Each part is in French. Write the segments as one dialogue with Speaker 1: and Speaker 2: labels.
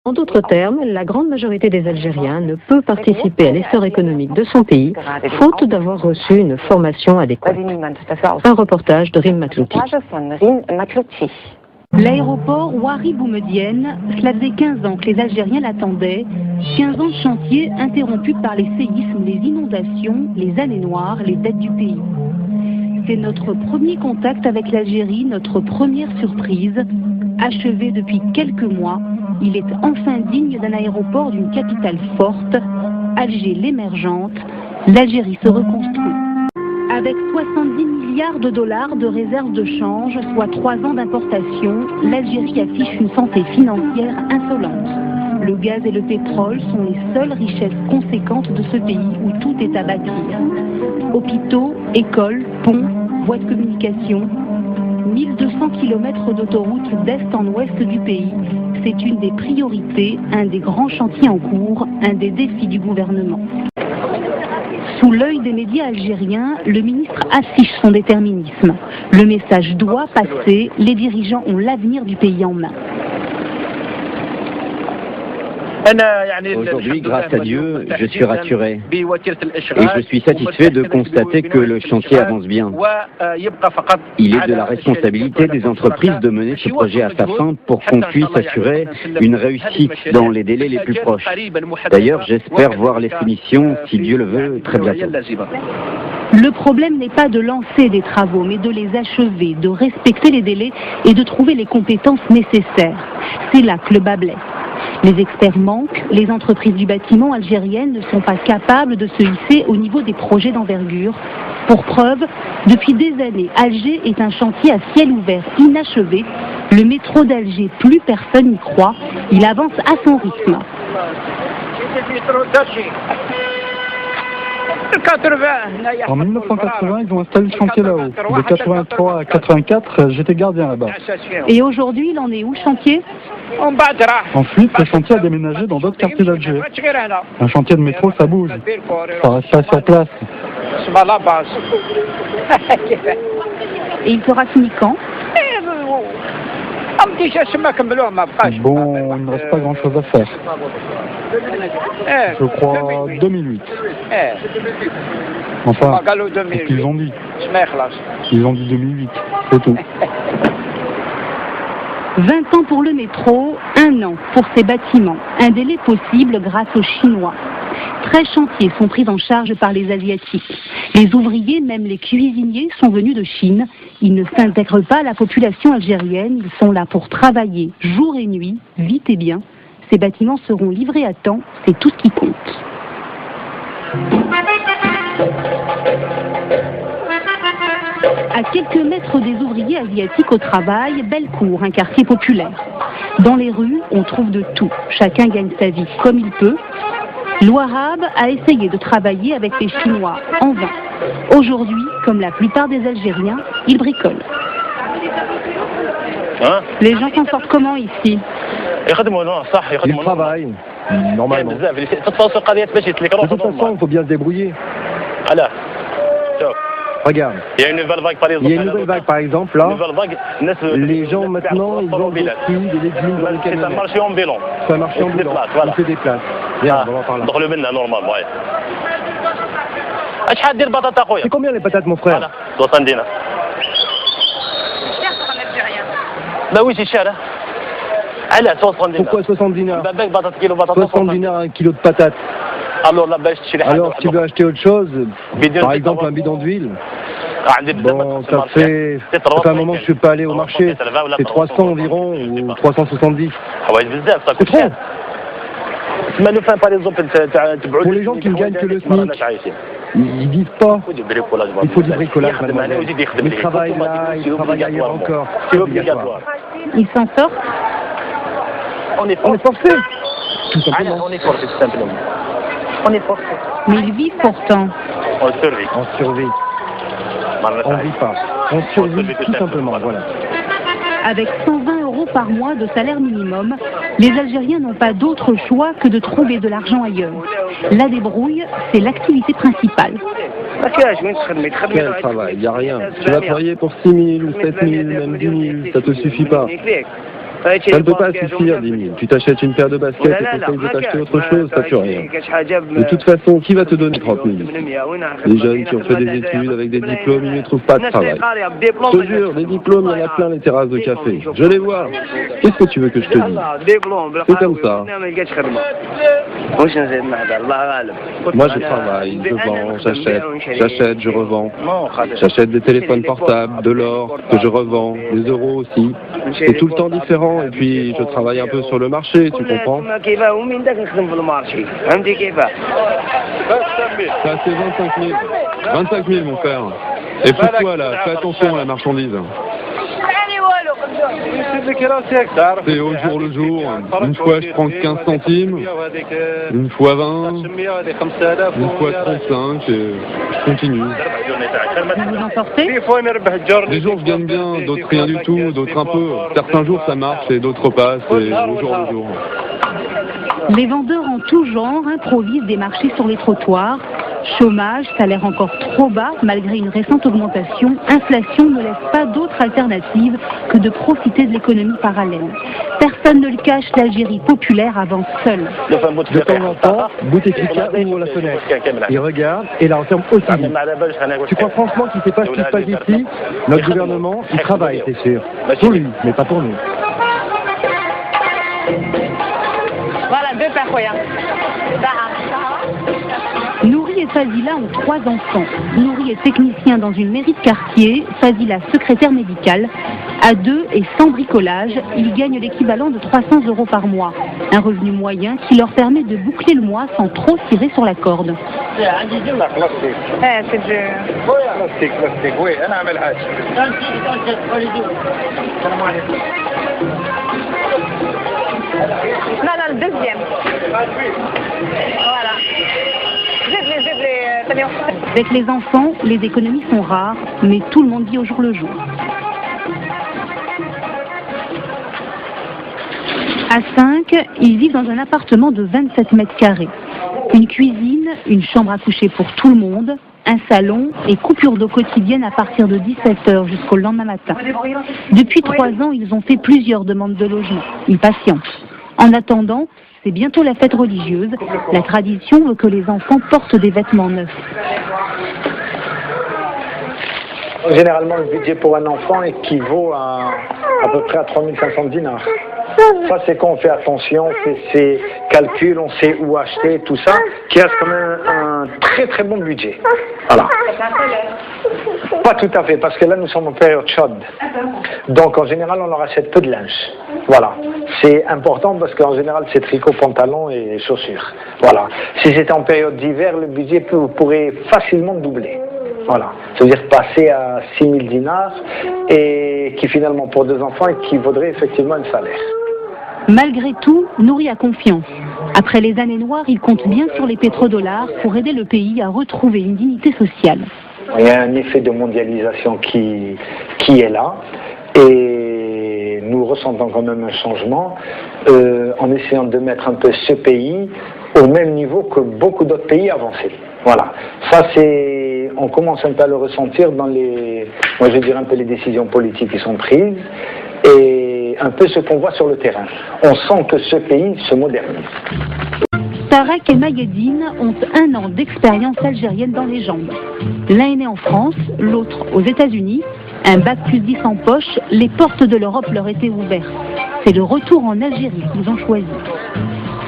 Speaker 1: En d'autres termes, la grande majorité des Algériens ne peut participer à l'essor économique de son pays, faute d'avoir reçu une formation adéquate. Un reportage de Rim Matlouti.
Speaker 2: L'aéroport Ouari Boumedienne, cela faisait 15 ans que les Algériens l'attendaient. 15 ans de chantier interrompus par les séismes, les inondations, les années noires, les dettes du pays. C'est notre premier contact avec l'Algérie, notre première surprise. Achevé depuis quelques mois, il est enfin digne d'un aéroport d'une capitale forte. Alger l'émergente, l'Algérie se reconstruit. Avec 70 milliards de dollars de réserves de change, soit 3 ans d'importation, l'Algérie affiche une santé financière insolente. Le gaz et le pétrole sont les seules richesses conséquentes de ce pays où tout est à bâtir. Hôpitaux, écoles, ponts, voies de communication. 1200 km d'autoroutes d'est en ouest du pays. C'est une des priorités, un des grands chantiers en cours, un des défis du gouvernement. Sous l'œil des médias algériens, le ministre affiche son déterminisme. Le message doit passer, les dirigeants ont l'avenir du pays en main.
Speaker 3: Aujourd'hui, grâce à Dieu, je suis rassuré et je suis satisfait de constater que le chantier avance bien. Il est de la responsabilité des entreprises de mener ce projet à sa fin pour qu'on puisse assurer une réussite dans les délais les plus proches. D'ailleurs, j'espère voir les finitions, si Dieu le veut, très bientôt.
Speaker 2: Le problème n'est pas de lancer des travaux, mais de les achever, de respecter les délais et de trouver les compétences nécessaires. C'est là que le bât blesse. Les experts manquent, les entreprises du bâtiment algériennes ne sont pas capables de se hisser au niveau des projets d'envergure. Pour preuve, depuis des années, Alger est un chantier à ciel ouvert, inachevé. Le métro d'Alger, plus personne n'y croit, il avance à son rythme.
Speaker 4: En 1980, ils ont installé le chantier là-haut. De 83 à 84, j'étais gardien là-bas.
Speaker 2: Et aujourd'hui, il en est où, chantier ?
Speaker 4: Ensuite, le chantier a déménagé dans d'autres quartiers d'Alger. Un chantier de métro, ça bouge. Ça reste pas sur place.
Speaker 2: Et il sera fini quand ?
Speaker 4: Bon, il ne reste pas grand-chose à faire. Je crois 2008. Enfin, c'est ce qu'ils ont dit. Ils ont dit 2008, c'est tout.
Speaker 2: 20 ans pour le métro, 1 an pour ces bâtiments. Un délai possible grâce aux Chinois. 13 chantiers sont pris en charge par les Asiatiques. Les ouvriers, même les cuisiniers, sont venus de Chine. Ils ne s'intègrent pas à la population algérienne. Ils sont là pour travailler jour et nuit, vite et bien. Ces bâtiments seront livrés à temps. C'est tout ce qui compte. À quelques mètres des ouvriers asiatiques au travail, Bellecour, un quartier populaire. Dans les rues, on trouve de tout. Chacun gagne sa vie comme il peut. L'Ouarab a essayé de travailler avec les Chinois en vain. Aujourd'hui, comme la plupart des Algériens, ils bricolent. Les gens s'en sortent comment ici ?
Speaker 5: Ils travaillent, normalement. De toute façon, il faut bien se débrouiller. Regarde, il y a une nouvelle vague par exemple là. Les gens maintenant, ils ont des fruits, des légumes dans les camionnettes. C'est un marché ambulant. C'est un marché ambulant, on se déplace. Viens, on va par là. C'est combien les patates mon frère?
Speaker 3: 70.
Speaker 5: Bah oui, c'est cher. Pourquoi 70 dinars? 60 dinars un kilo de patates. Alors, si tu veux acheter autre chose, par exemple un bidon d'huile, bon, ça fait un moment que je ne suis pas allé au marché, c'est 300 environ, ou 370. C'est trop. Pour les gens qui ne gagnent que le SMIC, ils disent pas, il faut du bricolage, mademoiselle. Ils travaillent là, ils travaillent ailleurs encore, c'est obligatoire.
Speaker 2: Ils s'en sortent ?
Speaker 5: On est forcé, tout simplement.
Speaker 3: On est forcé, tout simplement. On est forcé.
Speaker 2: Mais ils vivent pourtant.
Speaker 3: On survit.
Speaker 5: On survit. On vit pas. On survit tout simplement, voilà.
Speaker 2: Avec 120 € par mois de salaire minimum, les Algériens n'ont pas d'autre choix que de trouver de l'argent ailleurs. La débrouille, c'est l'activité principale.
Speaker 5: Quel travail, il n'y a rien. Tu vas travailler pour 6 000 ou 7 000, même 10 000, ça te suffit pas. Ça ne peut pas suffire, 10 000. Tu t'achètes une paire de baskets et tu essayes de t'acheter autre chose, ça fait rien. De toute façon, qui va te donner 30 000? Les jeunes qui ont fait des études avec des diplômes, ils ne trouvent pas de travail. Je te jure, des diplômes, il y en a plein les terrasses de café. Je les vois. Qu'est-ce que tu veux que je te dise? C'est comme ça. Moi, je travaille, je vends, j'achète, je revends. J'achète des téléphones portables, de l'or, que je revends, des euros aussi. C'est tout le temps différent et puis je travaille un peu sur le marché, tu comprends? Ça, c'est 25 000. 25 000, mon frère. Et pousse-toi là, fais attention à la marchandise. C'est au jour le jour. Une fois je prends 15 centimes, une fois 20, une fois 35, et je continue.
Speaker 2: Vous vous en sortez?
Speaker 5: Des jours je gagne bien, d'autres rien du tout, d'autres un peu. Certains jours ça marche et d'autres pas, c'est au jour le jour.
Speaker 2: Les vendeurs en tout genre improvisent des marchés sur les trottoirs. Chômage, salaire encore trop bas malgré une récente augmentation, inflation ne laisse pas d'autre alternative que de profiter de l'économie parallèle. Personne ne le cache, l'Algérie populaire avance seule.
Speaker 5: De temps en temps, Bouteflika ouvre la fenêtre, il regarde et la referme aussi vite. Tu crois franchement qu'il ne sait pas ce qui se passe ici? Notre gouvernement, il travaille, c'est sûr. Pour lui, mais pas pour nous.
Speaker 6: Voilà, deux personnes.
Speaker 2: Nouri et Fazila ont 3 enfants. Nouri est technicien dans une mairie de quartier, Fazila secrétaire médicale. À 2 et sans bricolage, ils gagnent l'équivalent de 300 € par mois. Un revenu moyen qui leur permet de boucler le mois sans trop tirer sur la corde.
Speaker 6: Non, le deuxième. Voilà.
Speaker 2: Avec les enfants, les économies sont rares, mais tout le monde vit au jour le jour. À 5, ils vivent dans un appartement de 27 mètres carrés. Une cuisine, une chambre à coucher pour tout le monde, un salon et coupure d'eau quotidienne à partir de 17 h jusqu'au lendemain matin. Depuis 3 ans, ils ont fait plusieurs demandes de logement. Ils patientent. En attendant, c'est bientôt la fête religieuse. La tradition veut que les enfants portent des vêtements neufs.
Speaker 7: Généralement, le budget pour un enfant équivaut à peu près à 3500 dinars. Ça, c'est quand on fait attention, on fait ses calculs, on sait où acheter, tout ça, qui reste quand même un très très bon budget. Voilà. Pas tout à fait, parce que là, nous sommes en période chaude. Donc, en général, on leur achète peu de linge. Voilà. C'est important parce qu'en général, c'est tricot, pantalon et chaussures. Voilà. Si c'était en période d'hiver, le budget pourrait facilement doubler. Voilà. Ça veut dire passer à 6 000 dinars et qui finalement, pour 2 enfants, équivaudrait effectivement un salaire.
Speaker 2: Malgré tout, Nouri a confiance. Après les années noires, il compte bien sur les pétrodollars pour aider le pays à retrouver une dignité sociale.
Speaker 7: Il y a un effet de mondialisation qui est là et nous ressentons quand même un changement en essayant de mettre un peu ce pays au même niveau que beaucoup d'autres pays avancés. Voilà. Ça, on commence un peu à le ressentir dans moi je dirais un peu les décisions politiques qui sont prises et un peu ce qu'on voit sur le terrain. On sent que ce pays se modernise.
Speaker 2: Tarek et Mayedine ont 1 an d'expérience algérienne dans les jambes. L'un est né en France, l'autre aux États-Unis. Un bac+10 en poche, les portes de l'Europe leur étaient ouvertes. C'est le retour en Algérie qu'ils ont choisi.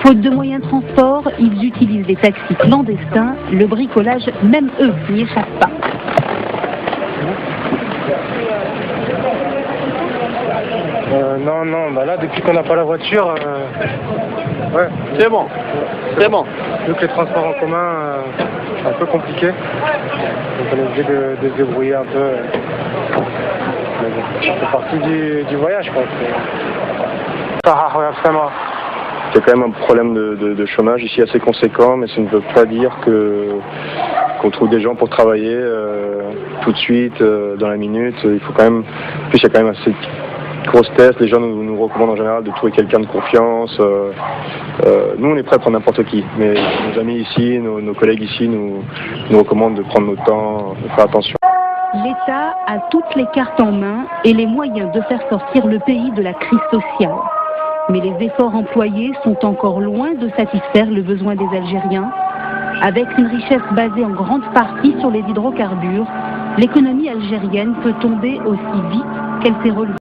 Speaker 2: Faute de moyens de transport, ils utilisent des taxis clandestins. Le bricolage, même eux, n'y échappent pas.
Speaker 5: Non, bah là, depuis qu'on n'a pas la voiture, ouais. C'est bon. Vu que les transports en commun, c'est un peu compliqué. Donc on est obligé de se débrouiller un peu. Mais bon, c'est partie du voyage, quoi. Il y a quand même un problème de chômage ici assez conséquent, mais ça ne veut pas dire qu'on trouve des gens pour travailler tout de suite, dans la minute. Il faut quand même. En plus, il y a quand même assez de grosses tests. Les gens nous recommandent en général de trouver quelqu'un de confiance. Nous, on est prêts pour n'importe qui, mais nos amis ici, nos collègues ici nous recommandent de prendre notre temps, de faire attention.
Speaker 2: L'État a toutes les cartes en main et les moyens de faire sortir le pays de la crise sociale. Mais les efforts employés sont encore loin de satisfaire le besoin des Algériens. Avec une richesse basée en grande partie sur les hydrocarbures, l'économie algérienne peut tomber aussi vite qu'elle s'est relevée.